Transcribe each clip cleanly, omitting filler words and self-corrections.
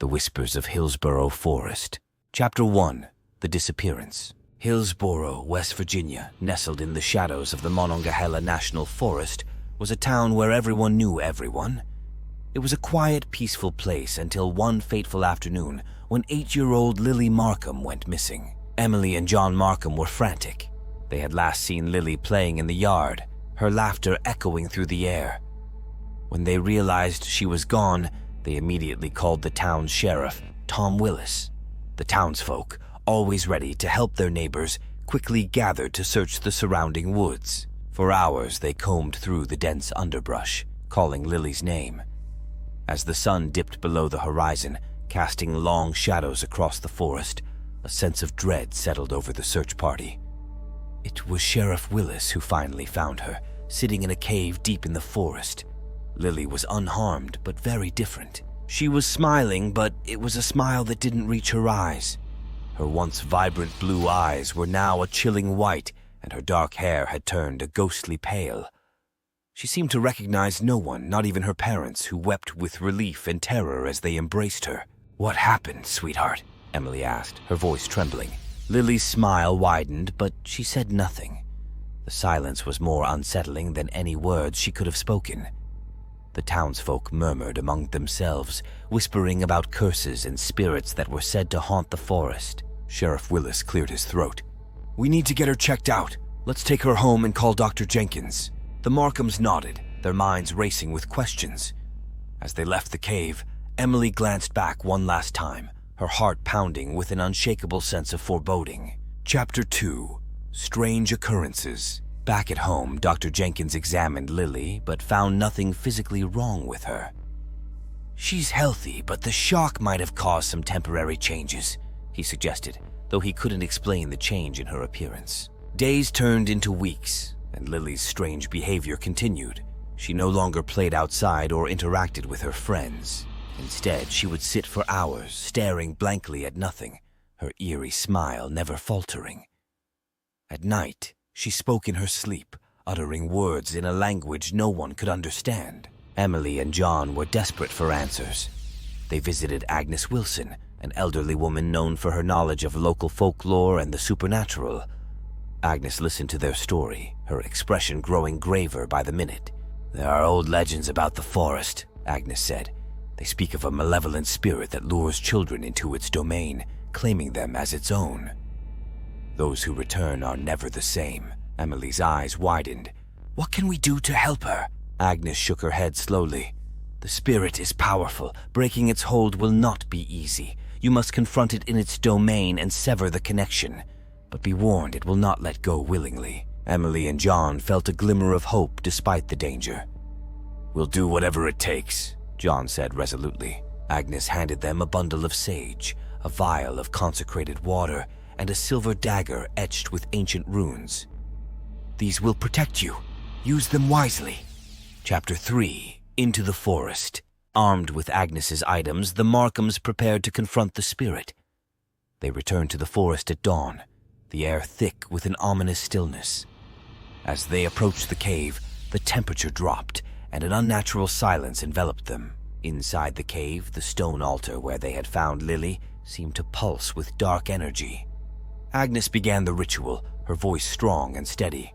The Whispers of Hillsboro Forest. Chapter 1. The Disappearance. Hillsboro, West Virginia, nestled in the shadows of the Monongahela National Forest, was a town where everyone knew everyone. It was a quiet, peaceful place until one fateful afternoon when 8-year-old Lily Markham went missing. Emily and John Markham were frantic. They had last seen Lily playing in the yard, her laughter echoing through the air. When they realized she was gone, they immediately called the town's sheriff, Tom Willis. The townsfolk, always ready to help their neighbors, quickly gathered to search the surrounding woods. For hours they combed through the dense underbrush, calling Lily's name. As the sun dipped below the horizon, casting long shadows across the forest, a sense of dread settled over the search party. It was Sheriff Willis who finally found her, sitting in a cave deep in the forest. Lily was unharmed, but very different. She was smiling, but it was a smile that didn't reach her eyes. Her once vibrant blue eyes were now a chilling white, and her dark hair had turned a ghostly pale. She seemed to recognize no one, not even her parents, who wept with relief and terror as they embraced her. "What happened, sweetheart?" Emily asked, her voice trembling. Lily's smile widened, but she said nothing. The silence was more unsettling than any words she could have spoken. The townsfolk murmured among themselves, whispering about curses and spirits that were said to haunt the forest. Sheriff Willis cleared his throat. "We need to get her checked out. Let's take her home and call Dr. Jenkins." The Markhams nodded, their minds racing with questions. As they left the cave, Emily glanced back one last time, her heart pounding with an unshakable sense of foreboding. Chapter 2. Strange Occurrences. Back at home, Dr. Jenkins examined Lily, but found nothing physically wrong with her. "She's healthy, but the shock might have caused some temporary changes," he suggested, though he couldn't explain the change in her appearance. Days turned into weeks, and Lily's strange behavior continued. She no longer played outside or interacted with her friends. Instead, she would sit for hours, staring blankly at nothing, her eerie smile never faltering. At night, she spoke in her sleep, uttering words in a language no one could understand. Emily and John were desperate for answers. They visited Agnes Wilson, an elderly woman known for her knowledge of local folklore and the supernatural. Agnes listened to their story, her expression growing graver by the minute. "There are old legends about the forest," Agnes said. "They speak of a malevolent spirit that lures children into its domain, claiming them as its own. Those who return are never the same." Emily's eyes widened. "What can we do to help her?" Agnes shook her head slowly. "The spirit is powerful. Breaking its hold will not be easy. You must confront it in its domain and sever the connection. But be warned, it will not let go willingly." Emily and John felt a glimmer of hope despite the danger. "We'll do whatever it takes," John said resolutely. Agnes handed them a bundle of sage, a vial of consecrated water, and a silver dagger etched with ancient runes. "These will protect you. Use them wisely." Chapter 3. Into the Forest. Armed with Agnes's items, the Markhams prepared to confront the spirit. They returned to the forest at dawn, the air thick with an ominous stillness. As they approached the cave, the temperature dropped, and an unnatural silence enveloped them. Inside the cave, the stone altar where they had found Lily seemed to pulse with dark energy. Agnes began the ritual, her voice strong and steady.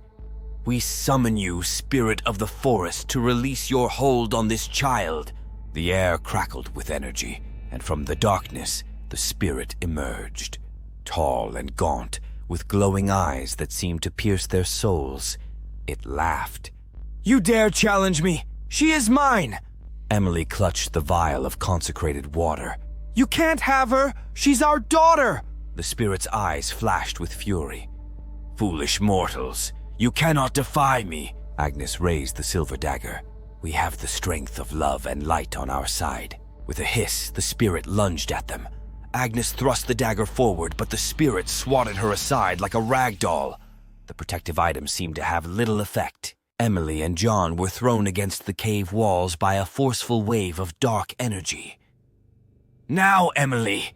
"We summon you, spirit of the forest, to release your hold on this child." The air crackled with energy, and from the darkness, the spirit emerged. Tall and gaunt, with glowing eyes that seemed to pierce their souls, it laughed. "You dare challenge me? She is mine!" Emily clutched the vial of consecrated water. "You can't have her! She's our daughter!" The spirit's eyes flashed with fury. "Foolish mortals, you cannot defy me!" Agnes raised the silver dagger. "We have the strength of love and light on our side." With a hiss, the spirit lunged at them. Agnes thrust the dagger forward, but the spirit swatted her aside like a rag doll. The protective item seemed to have little effect. Emily and John were thrown against the cave walls by a forceful wave of dark energy. "Now, Emily!"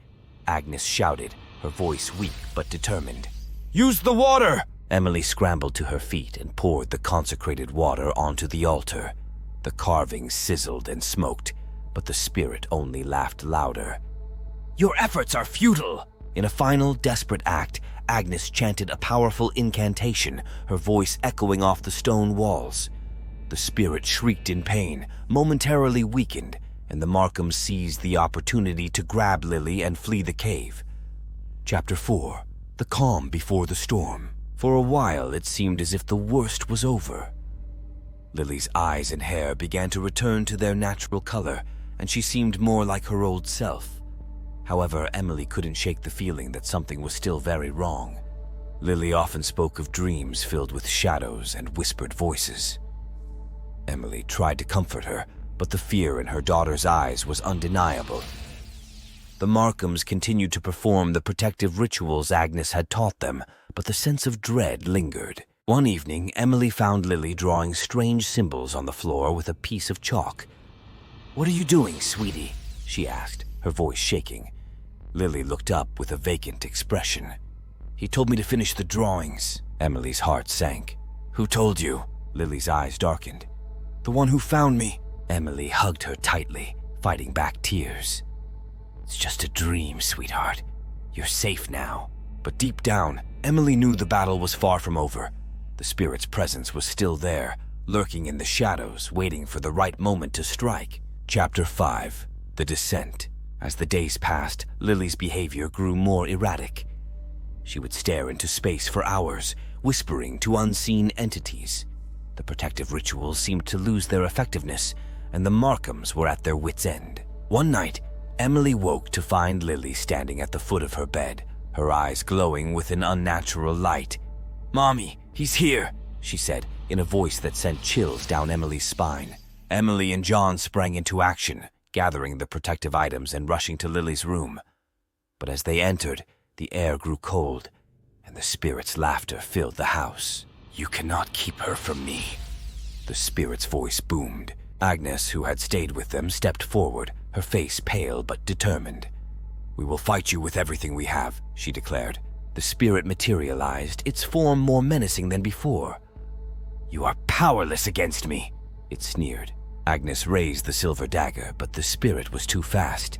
Agnes shouted, her voice weak but determined. "Use the water!" Emily scrambled to her feet and poured the consecrated water onto the altar. The carvings sizzled and smoked, but the spirit only laughed louder. Your efforts are futile! In a final, desperate act, Agnes chanted a powerful incantation, her voice echoing off the stone walls. The spirit shrieked in pain, momentarily weakened, and the Markhams seized the opportunity to grab Lily and flee the cave. Chapter 4. The Calm Before the Storm. For a while, it seemed as if the worst was over. Lily's eyes and hair began to return to their natural color, and she seemed more like her old self. However, Emily couldn't shake the feeling that something was still very wrong. Lily often spoke of dreams filled with shadows and whispered voices. Emily tried to comfort her, but the fear in her daughter's eyes was undeniable. The Markhams continued to perform the protective rituals Agnes had taught them, but the sense of dread lingered. One evening, Emily found Lily drawing strange symbols on the floor with a piece of chalk. "What are you doing, sweetie?" she asked, her voice shaking. Lily looked up with a vacant expression. "He told me to finish the drawings." Emily's heart sank. "Who told you?" Lily's eyes darkened. "The one who found me." Emily hugged her tightly, fighting back tears. "It's just a dream, sweetheart. You're safe now." But deep down, Emily knew the battle was far from over. The spirit's presence was still there, lurking in the shadows, waiting for the right moment to strike. Chapter 5. The Descent. As the days passed, Lily's behavior grew more erratic. She would stare into space for hours, whispering to unseen entities. The protective rituals seemed to lose their effectiveness, and the Markhams were at their wits' end. One night, Emily woke to find Lily standing at the foot of her bed, her eyes glowing with an unnatural light. "Mommy, he's here," she said, in a voice that sent chills down Emily's spine. Emily and John sprang into action, gathering the protective items and rushing to Lily's room. But as they entered, the air grew cold, and the spirit's laughter filled the house. "You cannot keep her from me," the spirit's voice boomed. Agnes, who had stayed with them, stepped forward, her face pale but determined. "We will fight you with everything we have," she declared. The spirit materialized, its form more menacing than before. "You are powerless against me," it sneered. Agnes raised the silver dagger, but the spirit was too fast.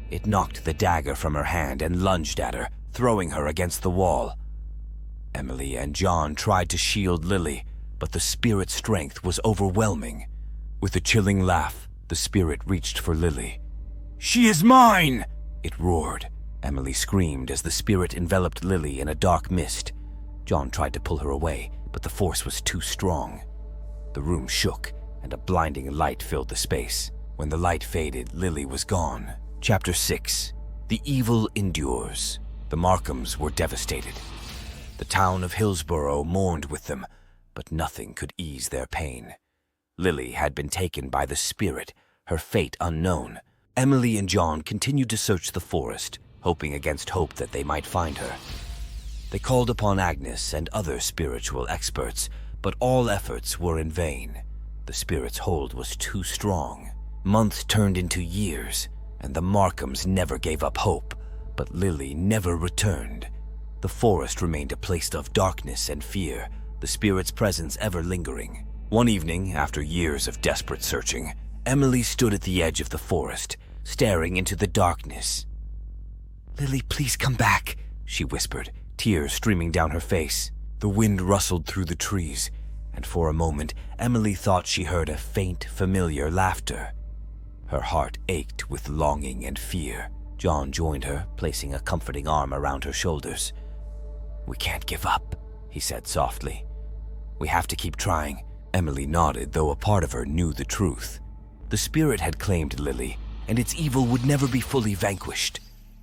It knocked the dagger from her hand and lunged at her, throwing her against the wall. Emily and John tried to shield Lily, but the spirit's strength was overwhelming. With a chilling laugh, the spirit reached for Lily. "She is mine!" it roared. Emily screamed as the spirit enveloped Lily in a dark mist. John tried to pull her away, but the force was too strong. The room shook, and a blinding light filled the space. When the light faded, Lily was gone. Chapter 6. The Evil Endures. The Markhams were devastated. The town of Hillsboro mourned with them, but nothing could ease their pain. Lily had been taken by the spirit, her fate unknown. Emily and John continued to search the forest, hoping against hope that they might find her. They called upon Agnes and other spiritual experts, but all efforts were in vain. The spirit's hold was too strong. Months turned into years, and the Markhams never gave up hope, but Lily never returned. The forest remained a place of darkness and fear, the spirit's presence ever lingering. One evening, after years of desperate searching, Emily stood at the edge of the forest, staring into the darkness. "Lily, please come back," she whispered, tears streaming down her face. The wind rustled through the trees, and for a moment, Emily thought she heard a faint, familiar laughter. Her heart ached with longing and fear. John joined her, placing a comforting arm around her shoulders. "We can't give up," he said softly. "We have to keep trying." Emily nodded, though a part of her knew the truth. The spirit had claimed Lily, and its evil would never be fully vanquished.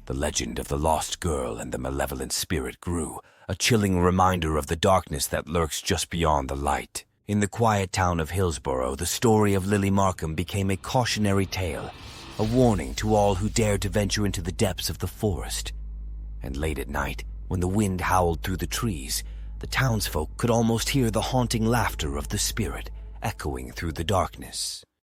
The legend of the lost girl and the malevolent spirit grew, a chilling reminder of the darkness that lurks just beyond the light. In the quiet town of Hillsboro, the story of Lily Markham became a cautionary tale, a warning to all who dared to venture into the depths of the forest. And late at night, when the wind howled through the trees, the townsfolk could almost hear the haunting laughter of the spirit echoing through the darkness.